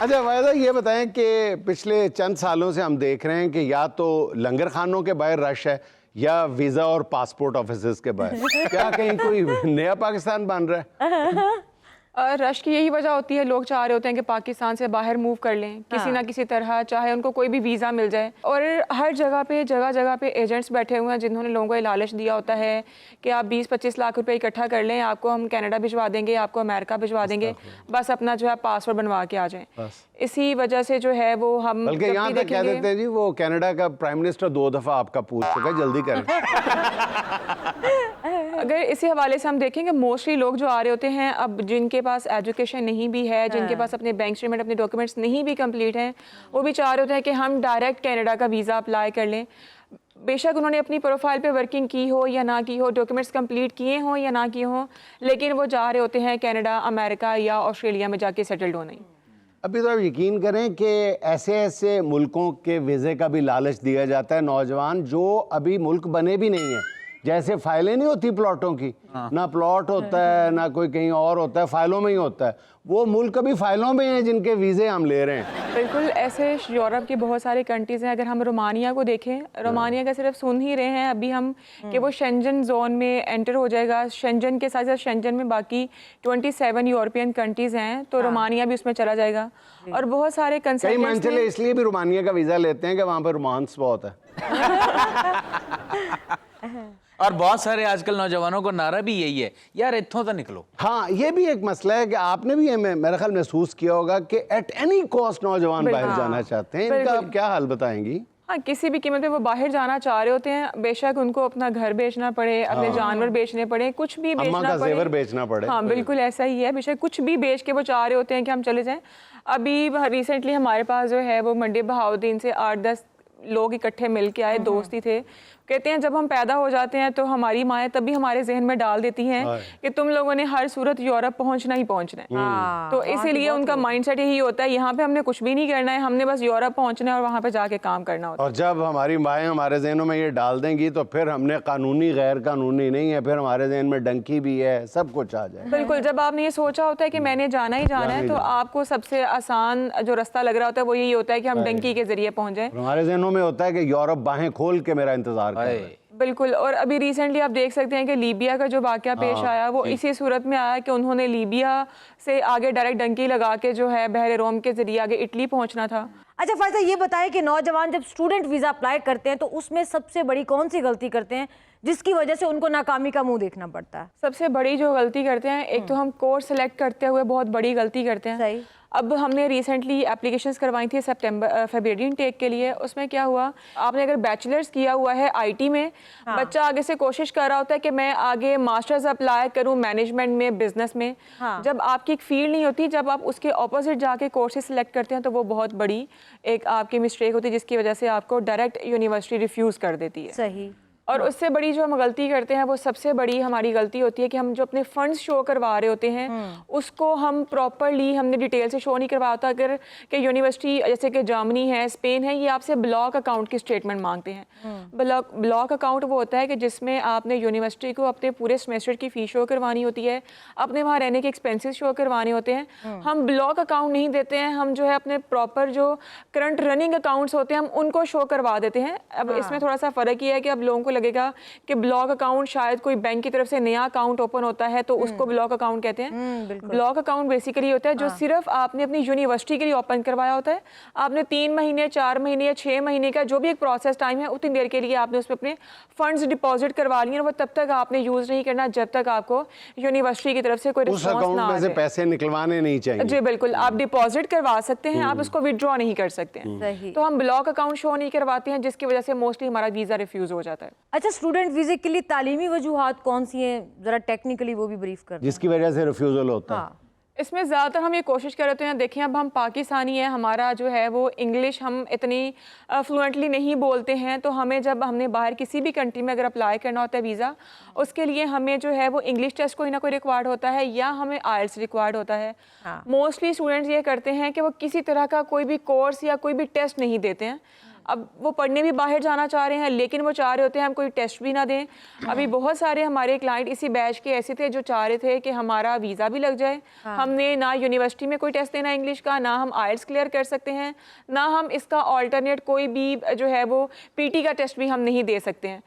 अच्छा वाहिदा, ये बताएं कि पिछले चंद सालों से हम देख रहे हैं कि या तो लंगर खानों के बाहर रश है या वीज़ा और पासपोर्ट ऑफिस के बाहर। क्या कहीं कोई नया पाकिस्तान बन रहा है? रश की यही वजह होती है, लोग चाह रहे होते हैं कि पाकिस्तान से बाहर मूव कर लें किसी ना किसी तरह, चाहे उनको कोई भी वीज़ा मिल जाए। और हर जगह जगह पे एजेंट्स बैठे हुए हैं जिन्होंने लोगों को ये लालच दिया होता है कि आप 20-25 लाख रुपए इकट्ठा कर लें, आपको हम कनाडा भिजवा देंगे, आपको अमेरिका भिजवा देंगे, बस अपना जो है पासपोर्ट बनवा के आ जाएं। इसी वजह से जो है वो हम बल्कि यहाँ तक कह देते हैं जी, वो कनाडा का प्राइम मिनिस्टर 2 दफ़ा आपका पूछ चुका है, जल्दी करें। अगर इसी हवाले से हम देखेंगे, मोस्टली लोग जो आ रहे होते हैं, अब जिनके पास एजुकेशन नहीं भी है, जिनके पास अपने बैंक स्टेटमेंट, अपने डॉक्यूमेंट्स नहीं भी कंप्लीट हैं, वो भी चाह रहे होते हैं कि हम डायरेक्ट कनाडा का वीज़ा अप्लाई कर लें। बेशक उन्होंने अपनी प्रोफाइल पे वर्किंग की हो या ना की हो, डॉक्यूमेंट्स कंप्लीट किए हों या ना किए हों, लेकिन वो जा रहे होते हैं कनाडा, अमेरिका या ऑस्ट्रेलिया में जाके सेटल्ड होने। अभी तो आप यकीन करें कि ऐसे ऐसे मुल्कों के वीज़े का भी लालच दिया जाता है नौजवान जो अभी मुल्क बने भी नहीं है। जैसे फाइलें नहीं होती प्लॉटों की, ना प्लॉट होता है ना कोई कहीं और होता है, फाइलों में ही होता है। वो मुल्क अभी फाइलों में हैं जिनके वीज़े हम ले रहे हैं। बिल्कुल, ऐसे यूरोप की बहुत सारी कंट्रीज़ हैं। अगर हम रोमानिया को देखें, रोमानिया का सिर्फ सुन ही रहे हैं अभी हम कि वो शेंजन जोन में एंटर हो जाएगा। शेंजन के साथ साथ शेंजन में बाकी 27 यूरोपियन कंट्रीज़ हैं, तो रोमानिया भी उसमें चला जाएगा। और बहुत सारे कंसल्टेंट्स चले इसलिए भी रोमानिया का वीज़ा लेते हैं कि वहाँ पर रोमांस बहुत है। और बहुत सारे आजकल नौजवानों को नारा भी यही है, यार इत्थों तो निकलो। हाँ, ये भी एक मसला है कि आपने भी ये मेरा ख्याल महसूस किया होगा कि एट एनी कॉस्ट नौजवान बाहर जाना चाहते हैं। इनका आप क्या हाल बताएंगी? हाँ, किसी भी कीमत पे वो बाहर जाना चाह रहे होते हैं, बेशक उनको अपना घर बेचना पड़े, अपने जानवर बेचने पड़े, कुछ भी बेचना पड़े, जेवर बेचना पड़े। हाँ बिल्कुल ऐसा ही है। बेशक कुछ भी बेच के वो चाह रहे होते हैं कि हम चले जाएं। अभी रिसेंटली हमारे पास जो है वो मंडी बहाउद्दीन से 8-10 लोग इकट्ठे मिल के आए, दोस्ती थे। कहते हैं जब हम पैदा हो जाते हैं तो हमारी माएँ तभी हमारे जहन में डाल देती हैं कि तुम लोगों ने हर सूरत यूरोप पहुंचना ही पहुंचना है। तो इसीलिए उनका माइंडसेट यही होता है, यहाँ पे हमने कुछ भी नहीं करना है, हमने बस यूरोप पहुंचना है और वहाँ पे जाके काम करना होता है। और जब हमारी माएँ हमारे जहनों में ये डाल देंगी तो फिर हमने कानूनी गैर कानूनी नहीं है, फिर हमारे जहन में डंकी भी है, सब कुछ आ जाए। बिल्कुल, जब आपने ये सोचा होता है कि मैंने जाना ही जाना है, तो आपको सबसे आसान जो रास्ता लग रहा होता है वो यही होता है कि हम डंकी के जरिए पहुंच जाए। हमारे जहनों में होता है कि यूरोप बाहें खोल के मेरा इंतजार कर रहा है। बिल्कुल। और अभी रिसेंटली आप देख सकते हैं कि लीबिया का जो वाक़या पेश आया वो इसी सूरत में आया कि उन्होंने लीबिया से आगे डायरेक्ट डंकी लगा के जो है बहरे रोम के जरिए आगे इटली पहुंचना था। अच्छा फायदा, ये बताएं कि नौजवान जब स्टूडेंट वीज़ा अप्लाई करते हैं तो उसमें सबसे बड़ी कौन सी गलती करते हैं जिसकी वजह से उनको नाकामी का मुंह देखना पड़ता है? सबसे बड़ी जो गलती करते हैं, एक तो हम कोर्स सेलेक्ट करते हुए बहुत बड़ी गलती करते हैं। सही। अब हमने रिसेंटली एप्लीकेशंस करवाई थी फरवरी इनटेक के लिए। उसमें क्या हुआ, आपने अगर बैचलर्स किया हुआ है आईटी में, बच्चा आगे से कोशिश कर रहा होता है कि मैं आगे मास्टर्स अप्लाई करूं मैनेजमेंट में, बिजनेस में। जब आपकी एक फील्ड नहीं होती, जब आप उसके ऑपोजिट जाके कोर्सेज सेलेक्ट करते हैं तो वो बहुत बड़ी एक आपकी मिस्टेक होती है जिसकी वजह से आपको डायरेक्ट यूनिवर्सिटी रिफ्यूज़ कर देती है। सही। और उससे बड़ी जो हम गलती करते हैं वो सबसे बड़ी हमारी गलती होती है कि हम जो अपने फंड्स शो करवा रहे होते हैं उसको हम प्रॉपरली हमने डिटेल से शो नहीं करवाया होता। अगर कि यूनिवर्सिटी जैसे कि जर्मनी है, स्पेन है, ये आपसे ब्लॉक अकाउंट की स्टेटमेंट मांगते हैं। ब्लॉक अकाउंट वो होता है कि जिसमें आपने यूनिवर्सिटी को अपने पूरे सेमेस्टर की फीस शो करवानी होती है, अपने वहाँ रहने के एक्सपेंसेस शो करवाने होते हैं। हम ब्लॉक अकाउंट नहीं देते हैं, हम जो है अपने प्रॉपर जो करंट रनिंग अकाउंट्स होते हैं हम उनको शो करवा देते हैं। अब इसमें थोड़ा सा फ़र्क ये है कि अब लोगों को लगेगा कि ब्लॉक अकाउंट शायद कोई बैंक की तरफ से नया अकाउंट ओपन होता है तो उसको ब्लॉक अकाउंट कहते हैं। ब्लॉक अकाउंट बेसिकली होता है जो सिर्फ आपने अपनी यूनिवर्सिटी के लिए ओपन करवाया होता है। आपने 3 महीने, 4 महीने या 6 महीने का जो भी एक प्रोसेस टाइम है उतनी देर के लिए आपने उसमें अपने फंड्स डिपॉजिट करवा लिए, और वो तब तक आपने यूज नहीं करना जब तक आपको यूनिवर्सिटी की तरफ से कोई रिस्पॉन्स ना आ जाए। पैसे निकलवाने नहीं चाहिए। जी बिल्कुल, आप डिपॉजिट करवा सकते हैं, आप उसको विड्रॉ नहीं कर सकते हैं। तो हम ब्लॉक अकाउंट शो नहीं करवाते हैं जिसकी वजह से मोस्टली हमारा वीजा रिफ्यूज हो जाता है। अच्छा, स्टूडेंट वीजे के लिए तालीमी वजूहात कौन सी हैं, जरा टेक्निकली वो भी ब्रीफ कर जिसकी वजह से रिफ्यूजल होता है? इसमें ज़्यादातर हम ये कोशिश कर रहे हैं, देखें अब हम पाकिस्तानी हैं, हमारा जो है वो इंग्लिश हम इतनी फ्लुएंटली नहीं बोलते हैं, तो हमें जब हमने बाहर किसी भी कंट्री में अगर अप्लाई करना होता है वीज़ा, उसके लिए हमें जो है वो इंग्लिश टेस्ट कोई ना कोई रिक्वायर्ड होता है या हमें आइल्स रिक्वायर्ड होता है। मोस्टली स्टूडेंट्स ये करते हैं कि वो किसी तरह का कोई भी कोर्स या कोई भी टेस्ट नहीं देते हैं, अब वो पढ़ने भी बाहर जाना चाह रहे हैं, लेकिन वो चाह रहे होते हैं हम कोई टेस्ट भी ना दें। अभी बहुत सारे हमारे क्लाइंट इसी बैच के ऐसे थे जो चाह रहे थे कि हमारा वीज़ा भी लग जाए, हमने ना यूनिवर्सिटी में कोई टेस्ट देना इंग्लिश का, ना हम आइल्स क्लियर कर सकते हैं, ना हम इसका ऑल्टरनेट कोई भी जो है वो पीटी का टेस्ट भी हम नहीं दे सकते हैं।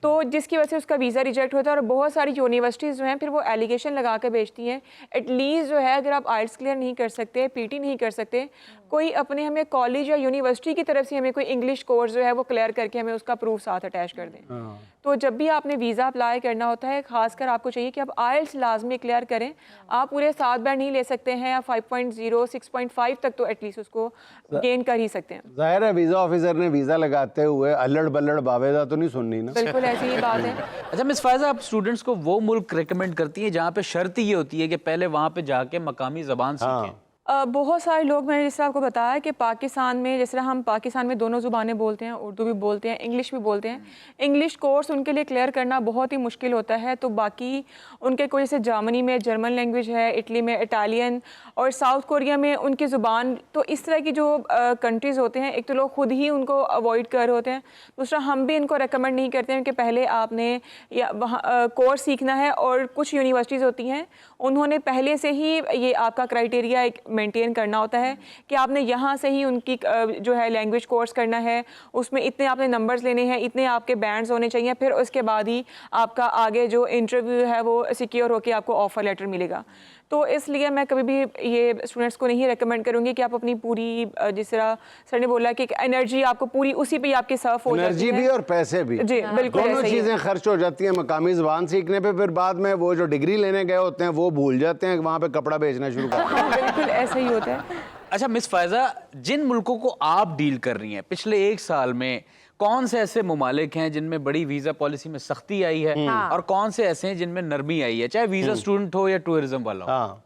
तो जिसकी वजह से उसका वीज़ा रिजेक्ट होता है। और बहुत सारी यूनिवर्सिटीज़ जो हैं फिर वो एलिगेशन लगा के बेचती हैं, एटलीस्ट जो है अगर आप आइल्स क्लियर नहीं कर सकते, पीटी नहीं कर सकते, कोई अपने हमें कॉलेज या यूनिवर्सिटी की तरफ से हमें कोई इंग्लिश कोर्स जो है वो क्लियर करके हमें उसका प्रूफ साथ अटैच कर दें। तो जब भी आपने वीज़ा अप्लाई करना होता है, खासकर आपको चाहिए कि आप आइल्स लाजमी क्लियर करें। आप पूरे 7 बैंड नहीं ले सकते हैं, आप 5.0 6.5 तक तो एटलीस्ट उसको गेन कर ही सकते हैं। जाहिर है वीज़ा ऑफिसर ने वीज़ा लगाते हुए अल्लड़ बल्लड़ बावेदा तो नहीं सुननी ना। बिल्कुल ऐसी ही बात है। अच्छा मिस फायजा, आप स्टूडेंट्स को वो मुल्क रिकमेंड करती हैं जहाँ पे शर्त ये होती है कि पहले वहाँ पे जाके मकामी ज़बान सीखें? बहुत सारे लोग, मैंने जिस तरह आपको बताया कि पाकिस्तान में जिस तरह हम पाकिस्तान में दोनों ज़ुबानें बोलते हैं, उर्दू भी बोलते हैं, इंग्लिश भी बोलते हैं। इंग्लिश कोर्स उनके लिए क्लियर करना बहुत ही मुश्किल होता है। तो बाकी उनके कोई जैसे जर्मनी में जर्मन लैंग्वेज है, इटली में इटालियन, और साउथ कोरिया में उनकी ज़ुबान। तो इस तरह की जो कंट्रीज़ होते हैं, एक तो लोग खुद ही उनको अवॉइड कर रहे होते हैं, दूसरा हम भी इनको रेकमेंड नहीं करते हैं कि पहले आपने या वहाँ कोर्स सीखना है। और कुछ यूनिवर्सिटीज़ होती हैं उन्होंने पहले से ही ये आपका क्राइटेरिया एक मेंटेन करना होता है कि आपने यहाँ से ही उनकी जो है लैंग्वेज कोर्स करना है, उसमें इतने आपने नंबर्स लेने हैं, इतने आपके बैंड्स होने चाहिए, फिर उसके बाद ही आपका आगे जो इंटरव्यू है वो सिक्योर होकर आपको ऑफर लेटर मिलेगा। तो इसलिए मैं कभी भी ये स्टूडेंट्स को नहीं रेकमेंड करूँगी कि आप अपनी पूरी, जिस तरह सर ने बोला कि एनर्जी आपको पूरी उसी पे आपकी सर्फ हो जाती है। एनर्जी भी और पैसे भी, जी बिल्कुल दोनों ऐसा ही है। चीज़ें खर्च हो जाती हैं मकामी ज़बान सीखने पे, फिर बाद में वो जो डिग्री लेने गए होते हैं वो भूल जाते हैं, वहाँ पे कपड़ा बेचना शुरू करते हैं। हाँ, बिल्कुल ऐसा ही होता है। अच्छा मिस फायजा, जिन मुल्कों को आप डील कर रही हैं पिछले 1 साल में, कौन से ऐसे ममालिक हैं जिनमें बड़ी वीज़ा पॉलिसी में सख्ती आई है और कौन से ऐसे हैं जिनमें नरमी आई है, चाहे वीज़ा स्टूडेंट हो या टूरिज्म वाला हो? हाँ,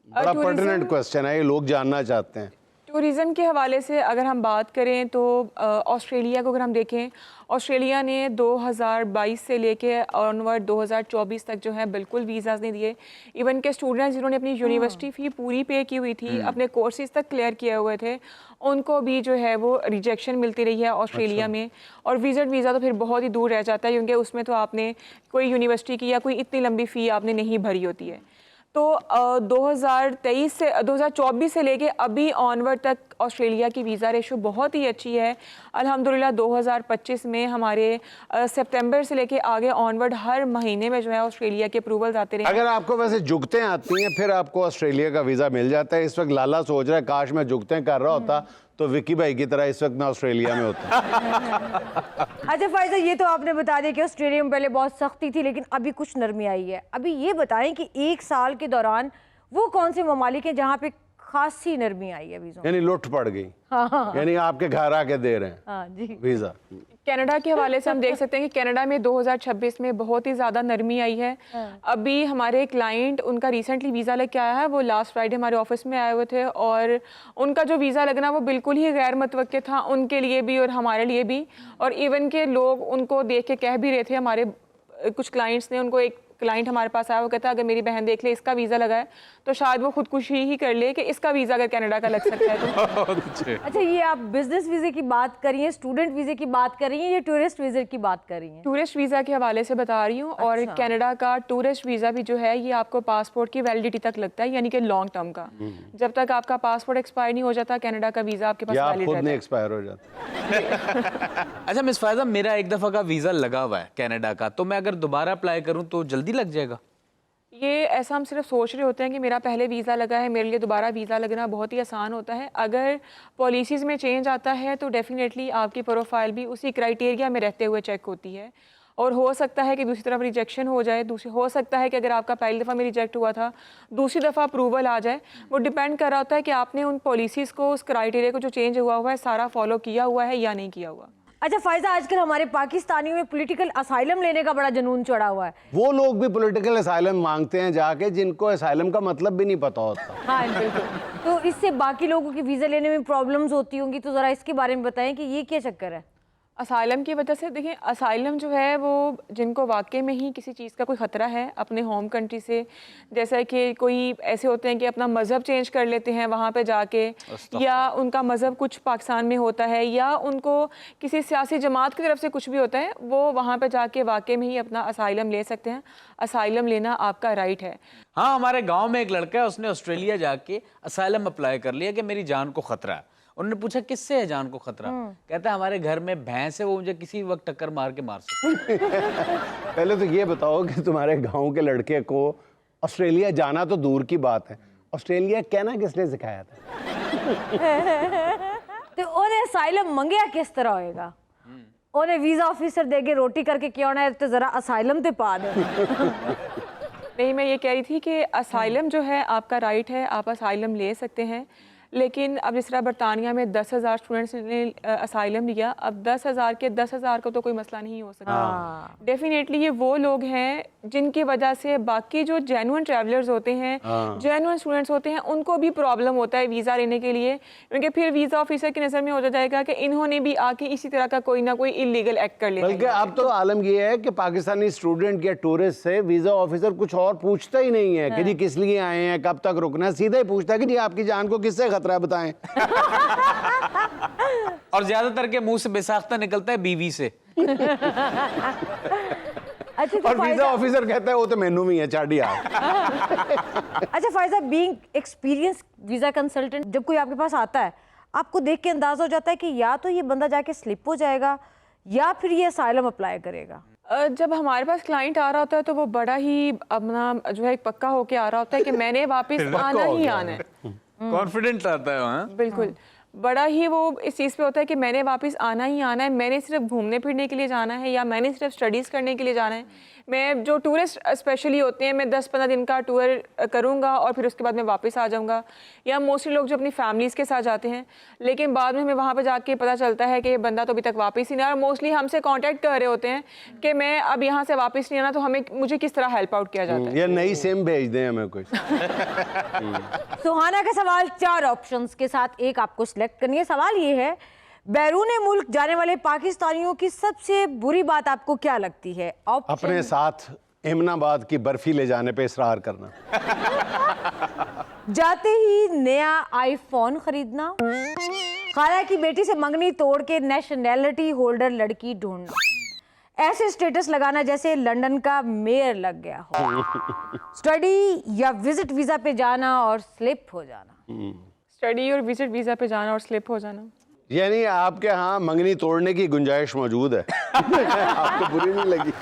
बड़ा पर्टिनेंट क्वेश्चन है, ये लोग जानना चाहते हैं। टूरिज़्म के हवाले से अगर हम बात करें तो ऑस्ट्रेलिया को अगर हम देखें, ऑस्ट्रेलिया ने 2022 से लेके ऑनवर्ड 2024 तक जो है बिल्कुल वीज़ाज़ नहीं दिए। इवन के स्टूडेंट्स जिन्होंने अपनी यूनिवर्सिटी फ़ी पूरी पे की हुई थी, अपने कोर्सेज़ तक क्लियर किए हुए थे, उनको भी जो है वो रिजेक्शन मिलती रही है ऑस्ट्रेलिया में। और विज़िट वीज़ा तो फिर बहुत ही दूर रह जाता है, क्योंकि उसमें तो आपने कोई यूनिवर्सिटी की या कोई इतनी लंबी फ़ी आपने नहीं भरी होती है। तो 2024 से लेके अभी ऑनवर्ड तक ऑस्ट्रेलिया की वीज़ा रेशो बहुत ही अच्छी है अल्हम्दुलिल्लाह। 2025 में हमारे सितंबर से लेके आगे ऑनवर्ड हर महीने में जो है ऑस्ट्रेलिया के अप्रूवल्स आते रहे। अगर आपको वैसे जुगतें आती हैं फिर आपको ऑस्ट्रेलिया का वीज़ा मिल जाता है। इस वक्त लाला सोच रहा है काश मैं जुगतें कर रहा होता तो विक्की भाई की तरह इस वक्त मैं ऑस्ट्रेलिया में होता। अच्छा फायजा, ये तो आपने बता दिया कि ऑस्ट्रेलिया में पहले बहुत सख्ती थी लेकिन अभी कुछ नरमी आई है। अभी ये बताएं कि 1 साल के दौरान वो कौन से ममालिक हैं जहाँ पे खासी नरमी आई है वीज़ों? यानी लुट पड़ गई, यानी आपके घर आके दे रहे हैं हाँ जी। वीज़ा। कनाडा के हवाले से हम देख सकते हैं कि कनाडा में 2026 में बहुत ही ज़्यादा नरमी आई है। अभी हमारे क्लाइंट, उनका रिसेंटली वीज़ा लग के आया है, वो लास्ट फ्राइडे हमारे ऑफिस में आए हुए थे और उनका जो वीज़ा लगना वो बिल्कुल ही गैर मुतवक्किल था उनके लिए भी और हमारे लिए भी। और इवन के लोग उनको देख के कह भी रहे थे, हमारे कुछ क्लाइंट्स ने, उनको एक क्लाइंट हमारे पास आया, वो कहता है अगर मेरी बहन देख ले इसका वीज़ा लगा है तो शायद वो खुदकुशी ही कर ले कि इसका वीज़ा अगर कनाडा का लग सकता है तो। अच्छा, ये आप बिजनेस वीज़े की बात कर रही हैं, स्टूडेंट वीज़े की बात कर रही हैं या टूरिस्ट वीज़े की बात कर रही हैं? टूरिस्ट वीज़ा के हवाले से बता रही हूँ। और कनाडा का टूरिस्ट वीज़ा भी जो है ये आपको पासपोर्ट की वैलिडिटी तक लगता है, यानी कि लॉन्ग टर्म का। जब तक आपका पासपोर्ट एक्सपायर नहीं हो जाता कनाडा का वीज़ा आपके पास या वैलिड खुद रहता नहीं है। एक्सपायर हो जाता। अच्छा मिस फायजा, मेरा 1 दफ़ा का वीज़ा लगा हुआ है कनाडा का, तो मैं अगर दोबारा अप्लाई करूं तो जल्दी लग जाएगा? ये ऐसा हम सिर्फ सोच रहे होते हैं कि मेरा पहले वीज़ा लगा है, मेरे लिए दोबारा वीज़ा लगना बहुत ही आसान होता है। अगर पॉलिसीज़ में चेंज आता है तो डेफिनेटली आपकी प्रोफाइल भी उसी क्राइटेरिया में रहते हुए चेक होती है। और हो सकता है कि दूसरी तरफ रिजेक्शन हो जाए, दूसरी हो सकता है कि अगर आपका पहली दफ़ा में रिजेक्ट हुआ था दूसरी दफ़ा अप्रूवल आ जाए। वो डिपेंड कर रहा होता है कि आपने उन पॉलिसीज़ को, उस क्राइटेरिया को जो चेंज हुआ है सारा फॉलो किया हुआ है या नहीं किया हुआ। अच्छा फायजा, आजकल हमारे पाकिस्तानियों में पॉलिटिकल असाइलम लेने का बड़ा जुनून चढ़ा हुआ है। वो लोग भी पॉलिटिकल असाइलम मांगते हैं जाके जिनको असाइलम का मतलब भी नहीं पता होता। हाँ बिल्कुल। तो इससे बाकी लोगों की वीज़ा लेने में प्रॉब्लम्स होती होंगी, तो ज़रा इसके बारे में बताएं कि ये क्या चक्कर है? असाइलम की वजह से देखिए, असाइलम जो है वो जिनको वाकई में ही किसी चीज़ का कोई ख़तरा है अपने होम कंट्री से, जैसा कि कोई ऐसे होते हैं कि अपना मज़हब चेंज कर लेते हैं वहाँ पे जाके, या उनका मज़हब कुछ पाकिस्तान में होता है, या उनको किसी सियासी जमात की तरफ से कुछ भी होता है, वो वहाँ पे जाके वाकई में ही अपना असाइलम ले सकते हैं। असाइलम लेना आपका राइट है। हाँ, हमारे गांव में एक लड़का है, उसने ऑस्ट्रेलिया जाके असाइलम अप्लाई कर लिया कि मेरी जान को खतरा है। उन्होंने पूछा किससे है जान को खतरा? कहता है हमारे घर में भैंस है, वो मुझे किसी वक्त टक्कर मार के मार सकती है। पहले तो ये बताओ कि तुम्हारे गांव के लड़के को ऑस्ट्रेलिया जाना तो दूर की बात है, ऑस्ट्रेलिया कहना किसने सिखाया था? तो उन्हें असाइलम मंगया किस तरह होएगा? उन्हें वीजा ऑफिसर देके रोटी करके क्यों ना है, तो जरा असाइलम ते पा दे। नहीं, मैं ये कह रही थी कि असाइलम जो है आपका राइट है, आप असाइलम ले सकते हैं, लेकिन अब जिस तरह बरतानिया में 10,000 स्टूडेंट्स ने असाइलम लिया, अब 10,000 के 10,000 का तो कोई मसला नहीं हो सकता। डेफिनेटली ये वो लोग हैं जिनकी वजह से बाकी जो जेन्युइन ट्रैवलर्स होते हैं, जेन्युइन स्टूडेंट्स होते हैं, उनको भी प्रॉब्लम होता है वीज़ा लेने के लिए, क्योंकि फिर वीज़ा ऑफिसर की नज़र में हो जाएगा कि इन्होंने भी आके इसी तरह का कोई ना कोई इलीगल एक्ट कर लिया। बल्कि अब तो आलम ये है कि पाकिस्तानी स्टूडेंट या टूरिस्ट से वीजा ऑफिसर कुछ और पूछता ही नहीं है कि जी किस लिए आए हैं, कब तक रुकना है, सीधा ही पूछता है कि जी आपकी जान को किससे खतरा है बताएं। और ज्यादातर के मुंह से बेसाख्ता निकलता है बीवी से। अच्छा, तो और वीजा ऑफिसर कहता है वो तो मेनू में है चाड़ी आप। अच्छा Faiza, being experience visa consultant, जब कोई आपके पास आता है आपको देख के अंदाजा हो जाता है कि या तो ये बंदा जाके स्लिप हो जाएगा या फिर ये असाइलम अप्लाई करेगा? जब हमारे पास क्लाइंट आ रहा होता है तो वो बड़ा ही अपना जो है पक्का होके आ रहा होता है कि मैंने वापस आना ही आना है। कॉन्फिडेंट आता है वहाँ। बिल्कुल, बड़ा ही वो इस चीज़ पे होता है कि मैंने वापस आना ही आना है, मैंने सिर्फ घूमने फिरने के लिए जाना है, या मैंने सिर्फ स्टडीज़ करने के लिए जाना है। मैं जो टूरिस्ट स्पेशली होते हैं, मैं 10-15 दिन का टूर करूँगा और फिर उसके बाद मैं वापस आ जाऊँगा, या मोस्टली लोग जो अपनी फैमिलीज़ के साथ जाते हैं, लेकिन बाद में हमें वहाँ पे जाके पता चलता है कि ये बंदा तो अभी तक वापस ही नहीं आया, और मोस्टली हमसे कांटेक्ट कर रहे होते हैं कि मैं अब यहाँ से वापस नहीं आना, तो मुझे किस तरह हेल्प आउट किया जाता है। या नई सिम भेज दें हमें कुछ। सुहाना का सवाल 4 ऑप्शंस के साथ एक आपको सिलेक्ट करनी है। सवाल ये है, बैरून मुल्क जाने वाले पाकिस्तानियों की सबसे बुरी बात आपको क्या लगती है? अपने साथ एमनाबाद की बर्फी ले जाने पे इसरार करना। जाते ही नया आईफोन खरीदना, खाला की बेटी से मंगनी तोड़ के नेशनैलिटी होल्डर लड़की ढूंढना, ऐसे स्टेटस लगाना जैसे लंदन का मेयर लग गया हो, स्टडी या विजिट वीजा पे जाना और स्लिप हो जाना। स्टडी और विजिट वीज़ा पे जाना और स्लिप हो जाना। यानी आपके यहाँ मंगनी तोड़ने की गुंजाइश मौजूद है। आपको बुरी नहीं लगी?